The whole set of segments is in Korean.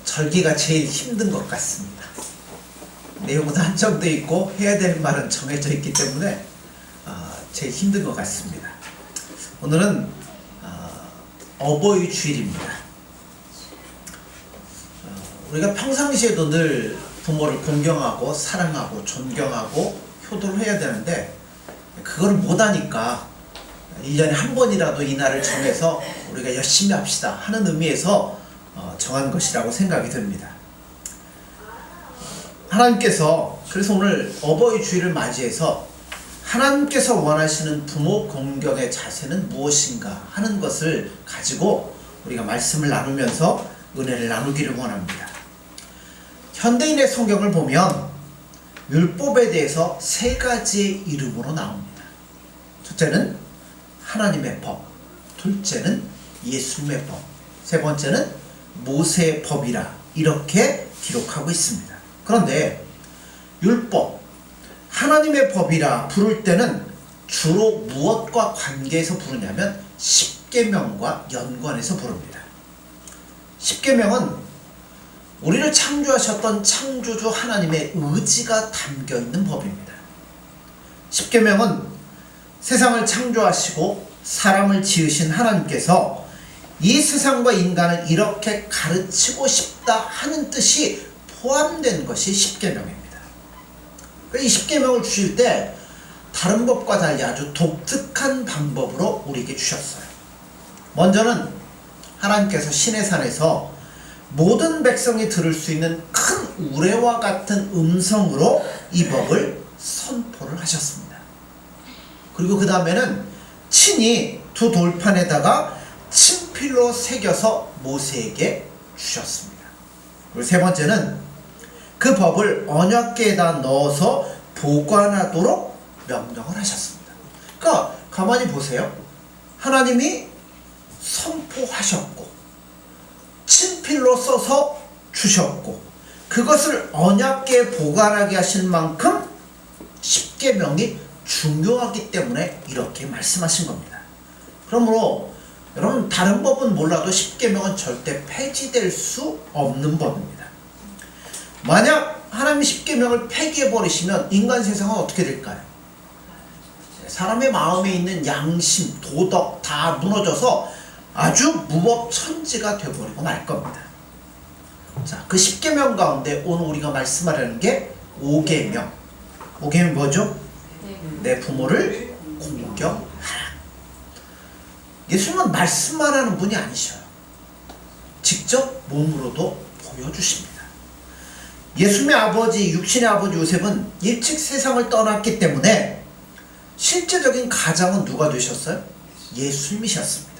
절기가 제일 힘든 것 같습니다. 내용은 한정되어 있고 해야 될 말은 정해져 있기 때문에 제일 힘든 것 같습니다. 오늘은 어버이 주일입니다. 우리가 평상시에도 늘 부모를 공경하고 사랑하고 존경하고 효도를 해야 되는데 그걸 못하니까 1년에 한 번이라도 이 날을 정해서 우리가 열심히 합시다 하는 의미에서 정한 것이라고 생각이 듭니다. 하나님께서 그래서 오늘 어버이 주일을 맞이해서 하나님께서 원하시는 부모 공경의 자세는 무엇인가 하는 것을 가지고 우리가 말씀을 나누면서 은혜를 나누기를 원합니다. 현대인의 성경을 보면 율법에 대해서 세 가지의 이름으로 나옵니다. 첫째는 하나님의 법, 둘째는 예수님의 법, 세 번째는 모세의 법이라 이렇게 기록하고 있습니다. 그런데 율법, 하나님의 법이라 부를 때는 주로 무엇과 관계해서 부르냐면 십계명과 연관해서 부릅니다. 십계명은 우리를 창조하셨던 창조주 하나님의 의지가 담겨있는 법입니다. 십계명은 세상을 창조하시고 사람을 지으신 하나님께서 이 세상과 인간을 이렇게 가르치고 싶다 하는 뜻이 포함된 것이 십계명입니다. 이 십계명을 주실 때 다른 법과 달리 아주 독특한 방법으로 우리에게 주셨어요. 먼저는 하나님께서 시내산에서 모든 백성이 들을 수 있는 큰 우레와 같은 음성으로 이 법을 선포를 하셨습니다. 그리고 그 다음에는 친히 두 돌판에다가 친필로 새겨서 모세에게 주셨습니다. 그리고 세 번째는 그 법을 언약궤에다 넣어서 보관하도록 명령을 하셨습니다. 그러니까 가만히 보세요. 하나님이 선포하셨고 친필로 써서 주셨고 그것을 언약궤에 보관하게 하신 만큼 십계명이 중요하기 때문에 이렇게 말씀하신 겁니다. 그러므로 여러분 다른 법은 몰라도 십계명은 절대 폐지될 수 없는 법입니다. 만약 하나님이 십계명을 폐기해버리시면 인간 세상은 어떻게 될까요? 사람의 마음에 있는 양심, 도덕 다 무너져서 아주 무법천지가 되어버리고 말 겁니다. 자, 그 십계명 가운데 오늘 우리가 말씀하려는 게 5계명. 5계명 뭐죠? 내 부모를 공경하라. 예수님은 말씀만 하는 분이 아니셔요. 직접 몸으로도 보여주십니다. 예수님의 아버지, 육신의 아버지 요셉은 일찍 세상을 떠났기 때문에 실제적인 가장은 누가 되셨어요? 예수님이셨습니다.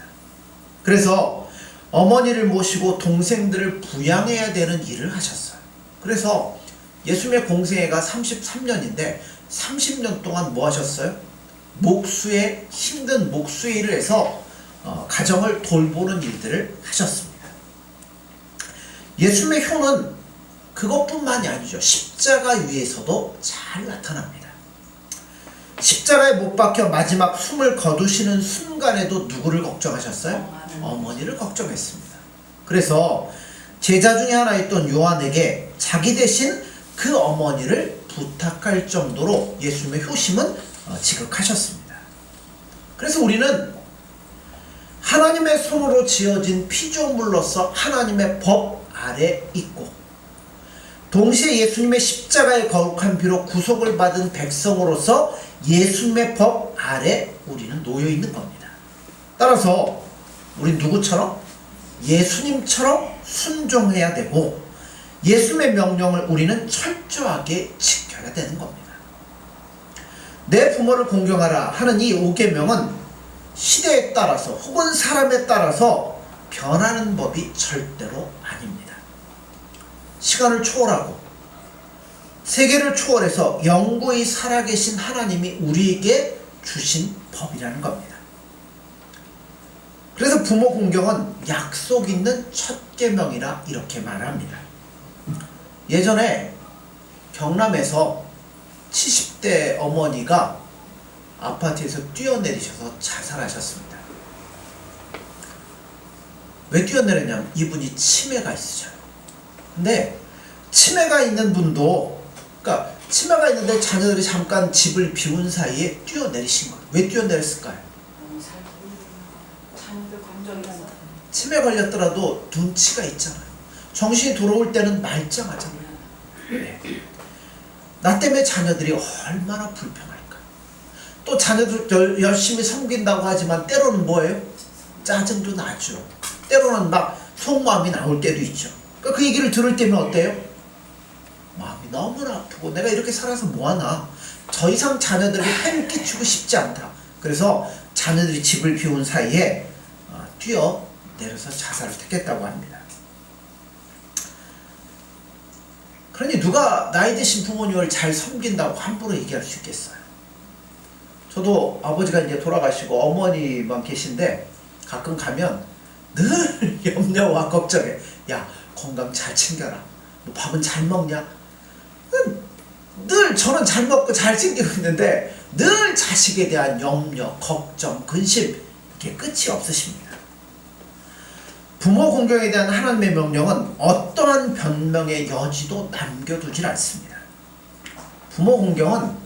그래서 어머니를 모시고 동생들을 부양해야 되는 일을 하셨어요. 그래서 예수님의 공생애가 33년인데 30년 동안 뭐 하셨어요? 힘든 목수의 일을 해서 가정을 돌보는 일들을 하셨습니다. 예수님의 효는 그것뿐만이 아니죠. 십자가 위에서도 잘 나타납니다. 십자가에 못 박혀 마지막 숨을 거두시는 순간에도 누구를 걱정하셨어요? 어머니를 걱정했습니다. 그래서 제자 중에 하나였던 요한에게 자기 대신 그 어머니를 부탁할 정도로 예수님의 효심은 지극하셨습니다. 그래서 우리는 하나님의 손으로 지어진 피조물로서 하나님의 법 아래 있고 동시에 예수님의 십자가의 거룩한 피로 구속을 받은 백성으로서 예수님의 법 아래 우리는 놓여 있는 겁니다. 따라서 우리 누구처럼? 예수님처럼 순종해야 되고 예수님의 명령을 우리는 철저하게 지켜야 되는 겁니다. 내 부모를 공경하라 하는 이 5계명은 시대에 따라서 혹은 사람에 따라서 변하는 법이 절대로 아닙니다. 시간을 초월하고 세계를 초월해서 영구히 살아계신 하나님이 우리에게 주신 법이라는 겁니다. 그래서 부모 공경은 약속 있는 첫 계명이라 이렇게 말합니다. 예전에 경남에서 70대 어머니가 아파트에서 뛰어내리셔서 자살하셨습니다. 왜 뛰어내렸냐면 이분이 치매가 있으셔요. 근데 치매가 있는 분도, 그러니까 치매가 있는데 자녀들이 잠깐 집을 비운 사이에 뛰어내리신 거예요. 왜 뛰어내렸을까요? 치매 걸렸더라도 눈치가 있잖아요. 정신이 돌아올 때는 말짱하잖아요. 네. 나 때문에 자녀들이 얼마나 불평할까. 또 자녀들 열심히 섬긴다고 하지만 때로는 뭐예요? 짜증도 나죠. 때로는 막 속마음이 나올 때도 있죠. 그러니까 그 얘기를 들을 때면 어때요? 마음이 너무나 아프고 내가 이렇게 살아서 뭐하나. 더 이상 자녀들에게 해를 끼치고 싶지 않다. 그래서 자녀들이 집을 비운 사이에 뛰어내려서 자살을 택했다고 합니다. 그러니 누가 나이 드신 부모님을 잘 섬긴다고 함부로 얘기할 수 있겠어요? 저도 아버지가 이제 돌아가시고 어머니만 계신데 가끔 가면 늘 염려와 걱정해. 야, 건강 잘 챙겨라. 너 밥은 잘 먹냐? 늘 저는 잘 먹고 잘 챙기고 있는데 늘 자식에 대한 염려, 걱정, 근심, 이게 끝이 없으십니다. 부모 공경에 대한 하나님의 명령은 어떠한 변명의 여지도 남겨두질 않습니다. 부모 공경은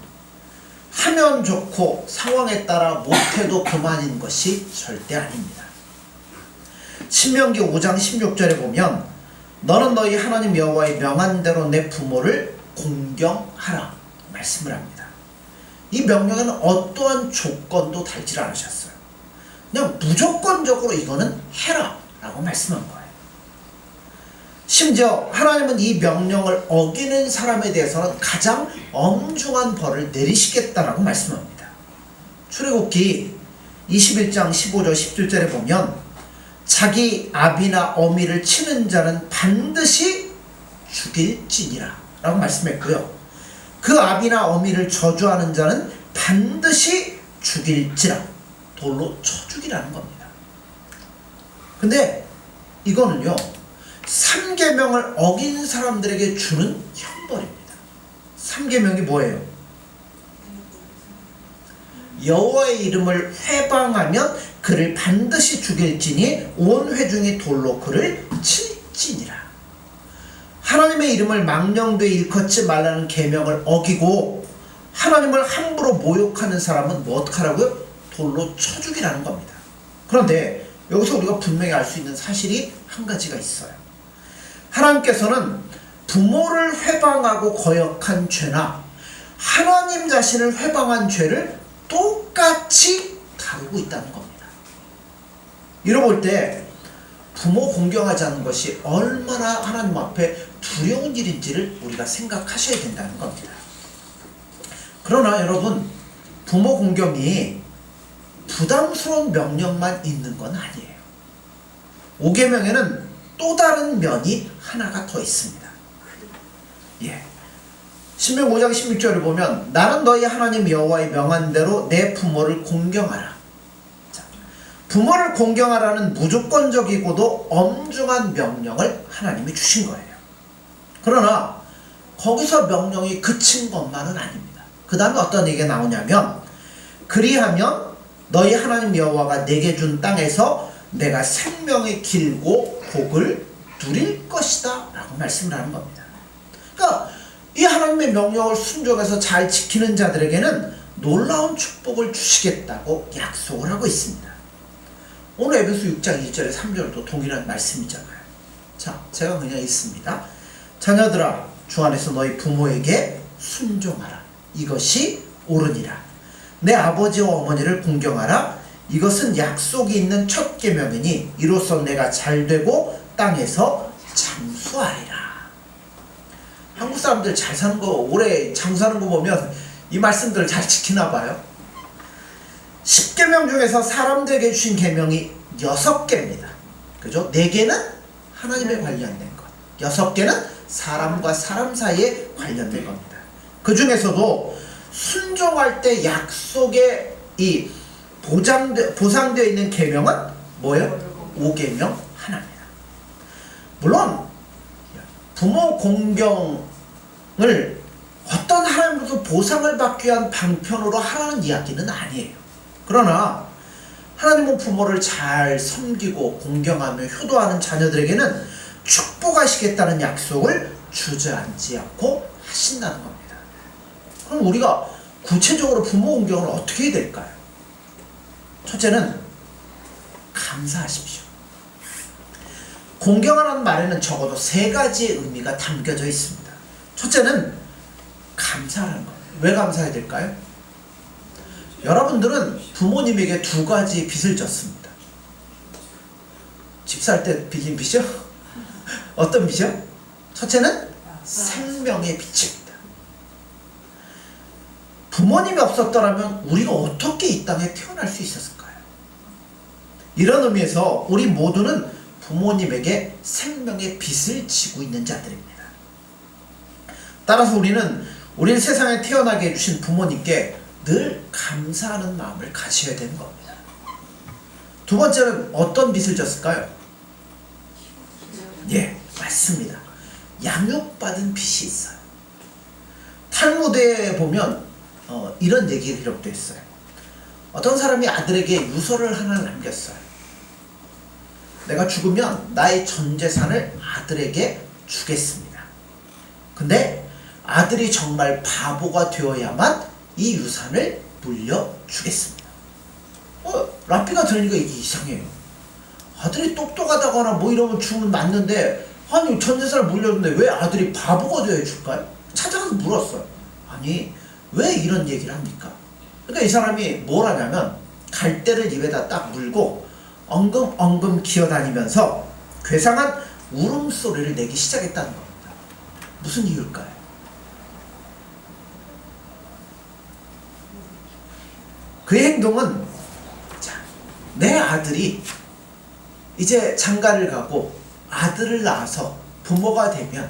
하면 좋고 상황에 따라 못해도 그만인 것이 절대 아닙니다. 신명기 5장 16절에 보면 너는 너희 하나님 여호와의 명한 대로 내 부모를 공경하라 말씀을 합니다. 이 명령에는 어떠한 조건도 달지 않으셨어요. 그냥 무조건적으로 이거는 해라 라고 말씀한 거예요. 심지어 하나님은 이 명령을 어기는 사람에 대해서는 가장 엄중한 벌을 내리시겠다라고 말씀합니다. 출애굽기 21장 15절 17절에 보면 자기 아비나 어미를 치는 자는 반드시 죽일지니라 라고 말씀했고요. 그 아비나 어미를 저주하는 자는 반드시 죽일지라, 돌로 쳐 죽이라는 겁니다. 근데 이거는요 3계명을 어긴 사람들에게 주는 형벌입니다. 3계명이 뭐예요? 여호와의 이름을 회방하면 그를 반드시 죽일지니 온 회중이 돌로 그를 칠지니라. 하나님의 이름을 망령되이 일컫지 말라는 계명을 어기고 하나님을 함부로 모욕하는 사람은 뭐 어떡하라고요? 돌로 쳐 죽이라는 겁니다. 그런데 여기서 우리가 분명히 알 수 있는 사실이 한 가지가 있어요. 하나님께서는 부모를 회방하고 거역한 죄나 하나님 자신을 회방한 죄를 똑같이 다루고 있다는 겁니다. 이러고 볼 때 부모 공경하지 않는 것이 얼마나 하나님 앞에 두려운 일인지를 우리가 생각하셔야 된다는 겁니다. 그러나 여러분, 부모 공경이 부담스러운 명령만 있는 건 아니에요. 5계명에는 또 다른 면이 하나가 더 있습니다. 신명 5장 16절을 보면 나는 너희 하나님 여호와의 명한 대로 내 부모를 공경하라. 자, 부모를 공경하라는 무조건적이고도 엄중한 명령을 하나님이 주신 거예요. 그러나 거기서 명령이 그친 것만은 아닙니다. 그 다음에 어떤 얘기가 나오냐면 그리하면 너희 하나님 여호와가 내게 준 땅에서 내가 생명이 길고 복을 누릴 것이다 라고 말씀을 하는 겁니다. 그러니까 이 하나님의 명령을 순종해서 잘 지키는 자들에게는 놀라운 축복을 주시겠다고 약속을 하고 있습니다. 오늘 에베소 6장 2절에 3절도 동일한 말씀이잖아요. 자, 제가 그냥 읽습니다. 자녀들아, 주 안에서 너희 부모에게 순종하라. 이것이 옳으니라. 내 아버지와 어머니를 공경하라. 이것은 약속이 있는 첫 계명이니 이로써 내가 잘되고 땅에서 장수하리라. 한국 사람들 잘 사는 거, 오래 장수하는 거 보면 이 말씀들을 잘 지키나 봐요. 10계명 중에서 사람들에게 주신 계명이 6개입니다. 그죠? 4개는 하나님에 관련된 것, 6개는 사람과 사람 사이에 관련된 겁니다. 그 중에서도 순종할 때 약속에 이 보상되어 있는 계명은 뭐예요? 5계명 하나입니다. 물론 부모 공경을 어떤 하나님으로부터 보상을 받기 위한 방편으로 하라는 이야기는 아니에요. 그러나 하나님은 부모를 잘 섬기고 공경하며 효도하는 자녀들에게는 축복하시겠다는 약속을 주저앉지 않고 하신다는 겁니다. 그럼 우리가 구체적으로 부모 공경을 어떻게 해야 될까요? 첫째는 감사하십시오. 공경하라는 말에는 적어도 3가지의 의미가 담겨져 있습니다. 첫째는 감사하는 거예요. 왜 감사해야 될까요? 여러분들은 부모님에게 2가지 빚을 졌습니다. 집 살 때 빚인 빚이요? 어떤 빚이요? 첫째는 생명의 빚입니다. 부모님이 없었더라면 우리가 어떻게 이 땅에 태어날 수 있었을까요? 이런 의미에서 우리 모두는 부모님에게 생명의 빚을 지고 있는 자들입니다. 따라서 우리는 세상에 태어나게 해주신 부모님께 늘 감사하는 마음을 가져야 되는 겁니다. 2번째는 어떤 빚을 졌을까요? 예, 맞습니다. 양육받은 빚이 있어요. 탈무드에 보면 이런 얘기가 기록되어 있어요. 어떤 사람이 아들에게 유서를 하나 남겼어요. 내가 죽으면 나의 전 재산을 아들에게 주겠습니다. 근데 아들이 정말 바보가 되어야만 이 유산을 물려주겠습니다. 라피가 들으니까 이게 이상해요. 아들이 똑똑하다거나 뭐 이러면 주면 맞는데, 아니 전 재산을 물려줬는데 왜 아들이 바보가 되어야 줄까요? 찾아가서 물었어요. 아니 왜 이런 얘기를 합니까? 그러니까 이 사람이 뭘 하냐면 갈대를 입에다 딱 물고 엉금엉금 기어다니면서 괴상한 울음소리를 내기 시작했다는 겁니다. 무슨 이유일까요? 그의 행동은, 내 아들이 이제 장가를 가고 아들을 낳아서 부모가 되면,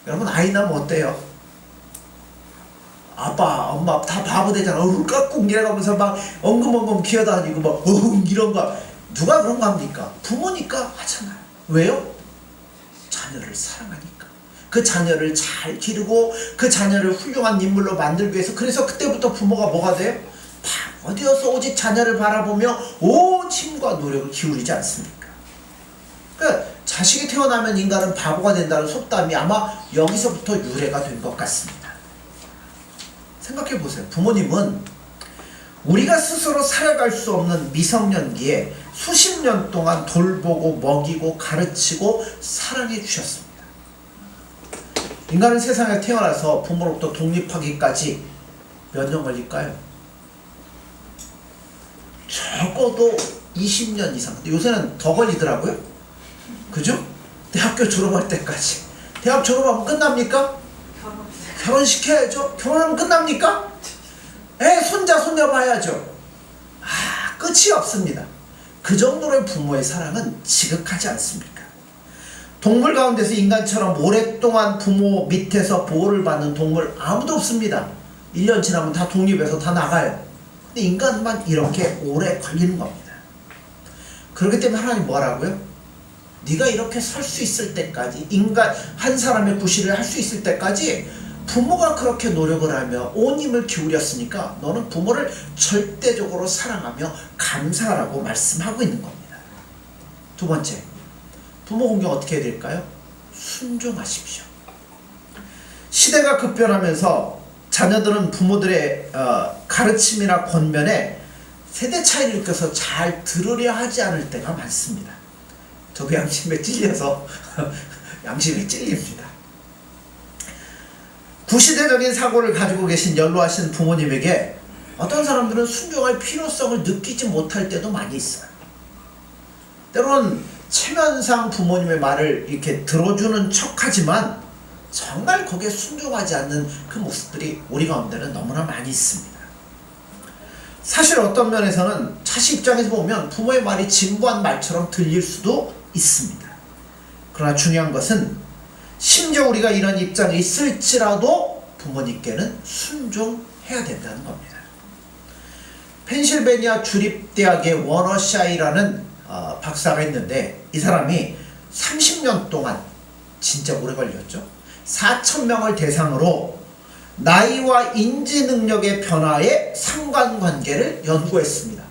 여러분 아이 낳으면 어때요? 아빠 엄마 다 바보 되잖아. 깍꿍 이래가면서 막 엉금엉금 기어다니고 막 이런 거. 누가 그런 거 합니까? 부모니까 하잖아요. 왜요? 자녀를 사랑하니까. 그 자녀를 잘 기르고 그 자녀를 훌륭한 인물로 만들기 위해서. 그래서 그때부터 부모가 뭐가 돼요? 바보 되어서 오직 자녀를 바라보며 온 힘과 노력을 기울이지 않습니까? 그러니까 자식이 태어나면 인간은 바보가 된다는 속담이 아마 여기서부터 유래가 된 것 같습니다. 생각해 보세요. 부모님은 우리가 스스로 살아갈 수 없는 미성년기에 수십 년 동안 돌보고 먹이고 가르치고 사랑해 주셨습니다. 인간은 세상에 태어나서 부모로부터 독립하기까지 몇 년 걸릴까요? 적어도 20년 이상. 근데 요새는 더 걸리더라고요. 그죠? 대학교 졸업할 때까지. 대학 졸업하면 끝납니까? 결혼시켜야죠. 결혼하면 끝납니까? 손자 손녀 봐야죠. 끝이 없습니다. 그 정도로 부모의 사랑은 지극하지 않습니까? 동물 가운데서 인간처럼 오랫동안 부모 밑에서 보호를 받는 동물 아무도 없습니다. 1년 지나면 다 독립해서 다 나가요. 근데 인간만 이렇게 오래 걸리는 겁니다. 그렇기 때문에 하나님 뭐라고요? 네가 이렇게 살 수 있을 때까지, 인간 한 사람의 구실을 할 수 있을 때까지 부모가 그렇게 노력을 하며 온 힘을 기울였으니까 너는 부모를 절대적으로 사랑하며 감사하라고 말씀하고 있는 겁니다. 2번째, 부모 공경 어떻게 해야 될까요? 순종하십시오. 시대가 급변하면서 자녀들은 부모들의 가르침이나 권면에 세대 차이를 느껴서 잘 들으려 하지 않을 때가 많습니다. 저도 양심에 찔려서 양심에 찔립니다. 구시대적인 사고를 가지고 계신 연로하신 부모님에게 어떤 사람들은 순종할 필요성을 느끼지 못할 때도 많이 있어요. 때로는 체면상 부모님의 말을 이렇게 들어주는 척하지만 정말 거기에 순종하지 않는 그 모습들이 우리 가운데는 너무나 많이 있습니다. 사실 어떤 면에서는 자식 입장에서 보면 부모의 말이 진부한 말처럼 들릴 수도 있습니다. 그러나 중요한 것은 심지어 우리가 이런 입장에 있을지라도 부모님께는 순종해야 된다는 겁니다. 펜실베니아 주립대학의 워너샤이라는 박사가 있는데, 이 사람이 30년 동안, 진짜 오래 걸렸죠, 4,000명을 대상으로 나이와 인지 능력의 변화의 상관관계를 연구했습니다.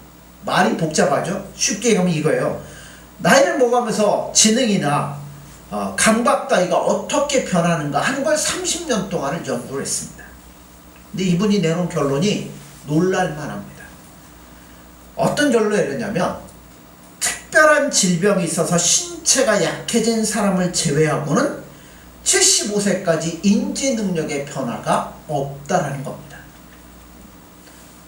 말이 복잡하죠? 쉽게 얘기하면 이거예요. 나이를 먹으면서 지능이나 감각 따위가 어떻게 변하는가 하는 걸 30년 동안을 연구를 했습니다. 근데 이분이 내놓은 결론이 놀랄만합니다. 어떤 결론을 내렸냐면 특별한 질병이 있어서 신체가 약해진 사람을 제외하고는 75세까지 인지 능력의 변화가 없다라는 겁니다.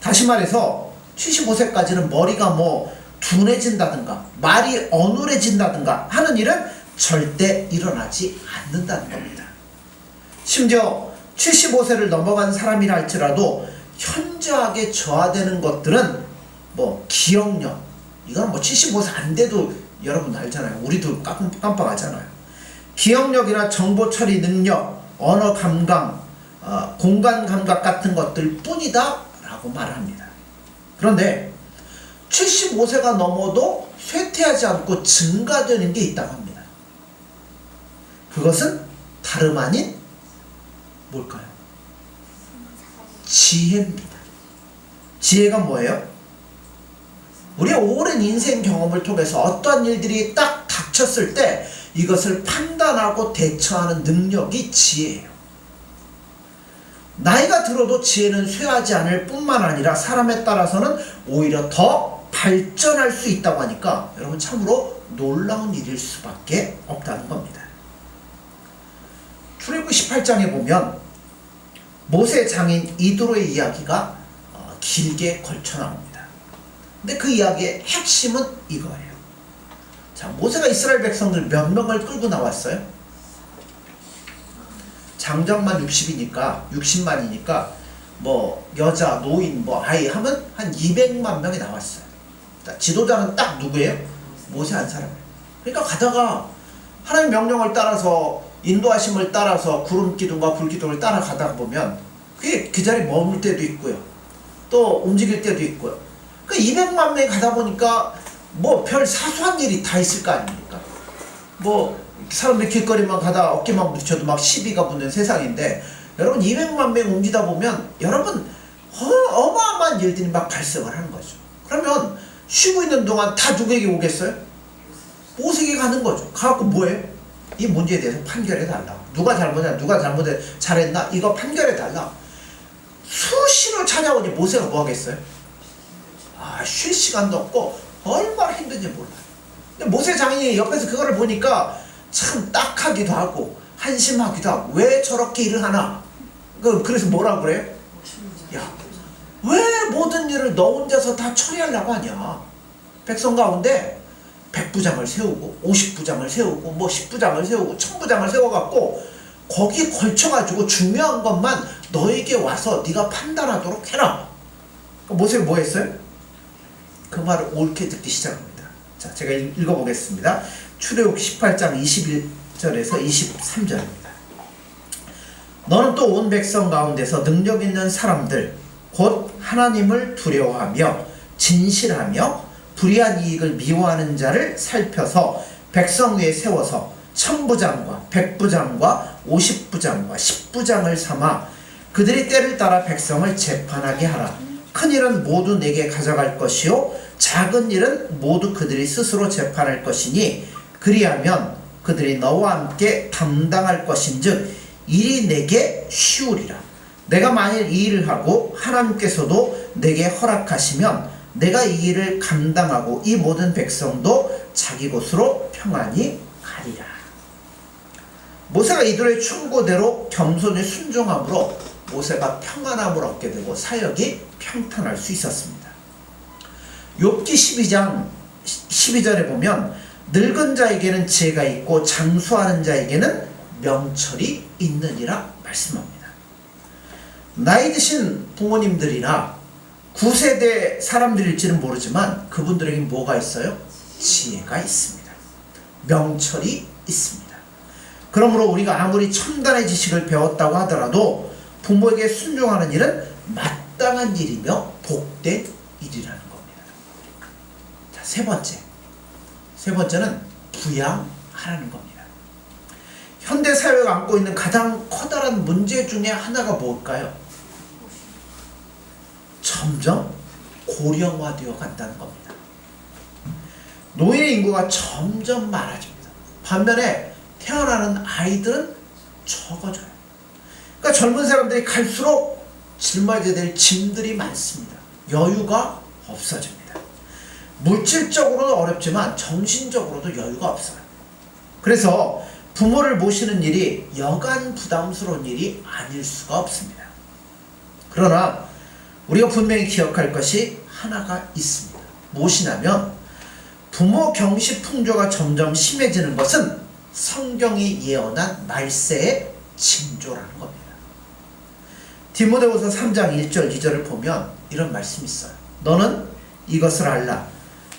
다시 말해서 75세까지는 머리가 뭐 둔해진다든가 말이 어눌해진다든가 하는 일은 절대 일어나지 않는다는 겁니다. 심지어 75세를 넘어간 사람이라 할지라도 현저하게 저하되는 것들은 뭐 기억력, 이건 뭐 75세 안 돼도 여러분 알잖아요. 우리도 깜빡하잖아요. 기억력이나 정보 처리 능력, 언어 감각, 공간 감각 같은 것들 뿐이다 라고 말합니다. 그런데 75세가 넘어도 쇠퇴하지 않고 증가되는 게 있다고 합니다. 그것은 다름 아닌 뭘까요? 지혜입니다. 지혜가 뭐예요? 우리의 오랜 인생 경험을 통해서 어떠한 일들이 딱 닥쳤을 때 이것을 판단하고 대처하는 능력이 지혜예요. 나이가 들어도 지혜는 쇠하지 않을 뿐만 아니라 사람에 따라서는 오히려 더 발전할 수 있다고 하니까 여러분 참으로 놀라운 일일 수밖에 없다는 겁니다. 출애굽기 18장에 보면 모세 장인 이드로의 이야기가 길게 걸쳐 나옵니다. 근데 그 이야기의 핵심은 이거예요. 자, 모세가 이스라엘 백성들 몇 명을 끌고 나왔어요? 장정만 60만이니까 뭐 여자, 노인, 뭐 아이 하면 한 200만 명이 나왔어요. 자, 지도자는 딱 누구예요? 모세 한 사람이에요. 그러니까 가다가 하나님 명령을 따라서 인도하심을 따라서 구름 기둥과 불 기둥을 따라가다 보면 그게 그 자리에 머물 때도 있고요. 또 움직일 때도 있고요. 그 200만 명이 가다 보니까 뭐 별 사소한 일이 다 있을 거 아닙니까? 뭐 사람들이 길거리만 가다 어깨만 부딪혀도 막 시비가 붙는 세상인데 여러분 200만 명 옮기다 보면 여러분 어마어마한 일들이 막 발생을 하는 거죠. 그러면 쉬고 있는 동안 다 누구에게 오겠어요? 모세에게 가는 거죠. 가갖고 뭐해? 이 문제에 대해서 판결해달라. 누가 잘못했나, 누가 잘했나, 이거 판결해달라. 수시로 찾아오니 모세가 뭐 하겠어요? 쉴 시간도 없고 얼마나 힘든지 몰라요. 근데 모세 장인이 옆에서 그거를 보니까 참 딱하기도 하고 한심하기도 하고 왜 저렇게 일을 하나? 그래서 뭐라고 그래요? 야, 왜 모든 일을 너 혼자서 다 처리하려고 하냐? 백성 가운데 100부장을 세우고 50부장을 세우고 뭐 10부장을 세우고 1000부장을 세워갖고 거기에 걸쳐가지고 중요한 것만 너에게 와서 네가 판단하도록 해라. 모세가 뭐 했어요? 그 말을 옳게 듣기 시작합니다. 자, 제가 읽어보겠습니다. 출애굽기 18장 21절에서 23절입니다. 너는 또 온 백성 가운데서 능력 있는 사람들 곧 하나님을 두려워하며 진실하며 불의한 이익을 미워하는 자를 살펴서 백성 위에 세워서 1000부장과 100부장과 50부장과 10부장을 삼아 그들이 때를 따라 백성을 재판하게 하라. 큰 일은 모두 내게 가져갈 것이요 작은 일은 모두 그들이 스스로 재판할 것이니 그리하면 그들이 너와 함께 담당할 것인즉 일이 내게 쉬우리라. 내가 만일 이 일을 하고 하나님께서도 내게 허락하시면 내가 이 일을 감당하고 이 모든 백성도 자기 곳으로 평안히 가리라. 모세가 이들의 충고대로 겸손히 순종함으로 모세가 평안함을 얻게 되고 사역이 평탄할 수 있었습니다. 욥기 12장 12절에 보면 늙은 자에게는 지혜가 있고 장수하는 자에게는 명철이 있느니라 말씀합니다. 나이 드신 부모님들이나 9세대 사람들일지는 모르지만 그분들에게 뭐가 있어요? 지혜가 있습니다. 명철이 있습니다. 그러므로 우리가 아무리 첨단의 지식을 배웠다고 하더라도 부모에게 순종하는 일은 마땅한 일이며 복된 일이라는 겁니다. 자, 세 번째는 부양하라는 겁니다. 현대 사회가 안고 있는 가장 커다란 문제 중에 하나가 뭘까요? 점점 고령화되어 간다는 겁니다. 노인의 인구가 점점 많아집니다. 반면에 태어나는 아이들은 적어져요. 그러니까 젊은 사람들이 갈수록 짊어져야 될 짐들이 많습니다. 여유가 없어집니다. 물질적으로는 어렵지만 정신적으로도 여유가 없어요. 그래서 부모를 모시는 일이 여간 부담스러운 일이 아닐 수가 없습니다. 그러나 우리가 분명히 기억할 것이 하나가 있습니다. 무엇이냐면 부모 경시 풍조가 점점 심해지는 것은 성경이 예언한 말세의 징조라는 겁니다. 디모데후서 3장 1절 2절을 보면 이런 말씀이 있어요. 너는 이것을 알라.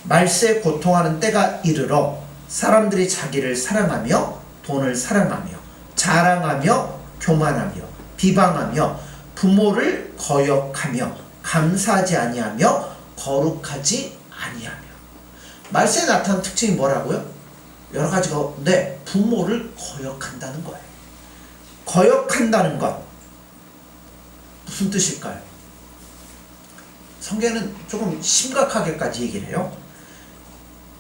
말세에 고통하는 때가 이르러 사람들이 자기를 사랑하며 돈을 사랑하며 자랑하며 교만하며 비방하며 부모를 거역하며 감사하지 아니하며 거룩하지 아니하며. 말세에 나타난 특징이 뭐라고요? 여러 가지가 있는데 부모를 거역한다는 거예요. 거역한다는 것 무슨 뜻일까요? 성경에는 조금 심각하게까지 얘기를 해요.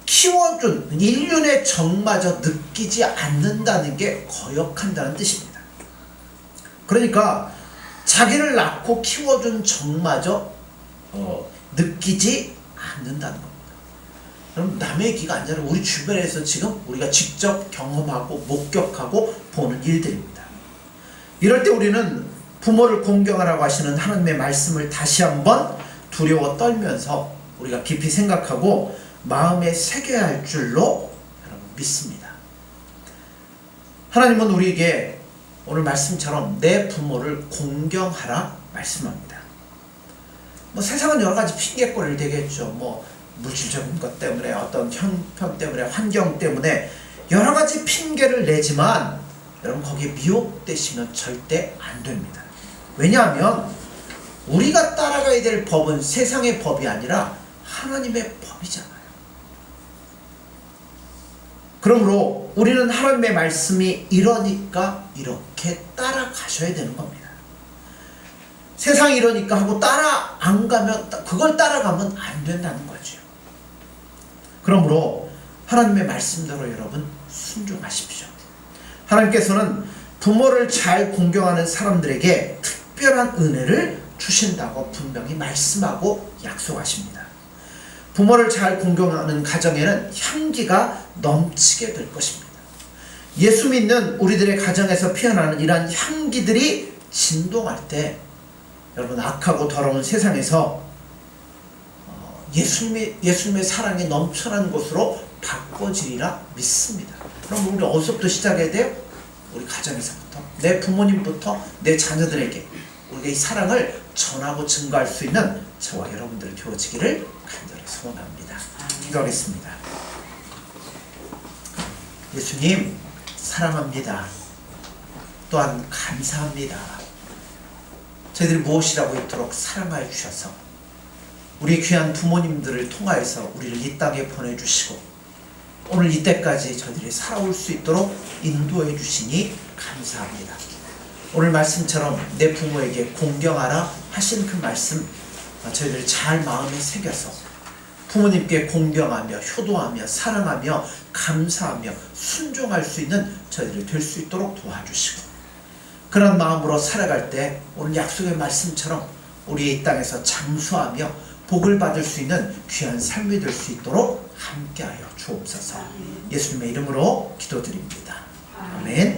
키워준 인륜의 정마저 느끼지 않는다는 게 거역한다는 뜻입니다. 그러니까 자기를 낳고 키워준 정마저 느끼지 않는다는 겁니다. 그럼 남의 얘기가 아니라 우리 주변에서 지금 우리가 직접 경험하고 목격하고 보는 일들입니다. 이럴 때 우리는 부모를 공경하라고 하시는 하나님의 말씀을 다시 한번 두려워 떨면서 우리가 깊이 생각하고 마음에 새겨야 할 줄로 여러분 믿습니다. 하나님은 우리에게 오늘 말씀처럼 내 부모를 공경하라 말씀합니다. 세상은 여러 가지 핑계거리를 대겠죠. 물질적인 것 때문에 어떤 형편 때문에 환경 때문에 여러 가지 핑계를 내지만 여러분 거기에 미혹되시면 절대 안 됩니다. 왜냐하면 우리가 따라가야 될 법은 세상의 법이 아니라 하나님의 법이잖아요. 그러므로 우리는 하나님의 말씀이 이러니까 이렇게 따라가셔야 되는 겁니다. 세상이 이러니까 하고 따라 안 가면 그걸 따라가면 안 된다는 거죠. 그러므로 하나님의 말씀대로 여러분 순종하십시오. 하나님께서는 부모를 잘 공경하는 사람들에게 특별한 은혜를 주신다고 분명히 말씀하고 약속하십니다. 부모를 잘 공경하는 가정에는 향기가 넘치게 될 것입니다. 예수 믿는 우리들의 가정에서 피어나는 이러한 향기들이 진동할 때 여러분 악하고 더러운 세상에서 예수님의 사랑이 넘쳐나는 곳으로 바꿔지리라 믿습니다. 그럼 우리 어디서부터 시작해야 돼요? 우리 가정에서부터, 내 부모님부터 내 자녀들에게 우리가 이 사랑을 전하고 증거할 수 있는 저와 여러분들이 되어지기를 간절히 소원합니다. 기도하겠습니다. 예수님 사랑합니다. 또한 감사합니다. 저희들이 무엇이라고 있도록 사랑하여 주셔서 우리 귀한 부모님들을 통하여서 우리를 이 땅에 보내주시고 오늘 이때까지 저희들이 살아올 수 있도록 인도해 주시니 감사합니다. 오늘 말씀처럼 내 부모에게 공경하라 하신 그 말씀 저희들 잘 마음에 새겨서 부모님께 공경하며 효도하며 사랑하며 감사하며 순종할 수 있는 저희들이 될 수 있도록 도와주시고 그런 마음으로 살아갈 때 오늘 약속의 말씀처럼 우리 이 땅에서 장수하며 복을 받을 수 있는 귀한 삶이 될 수 있도록 함께하여 주옵소서. 예수님의 이름으로 기도드립니다. 아멘.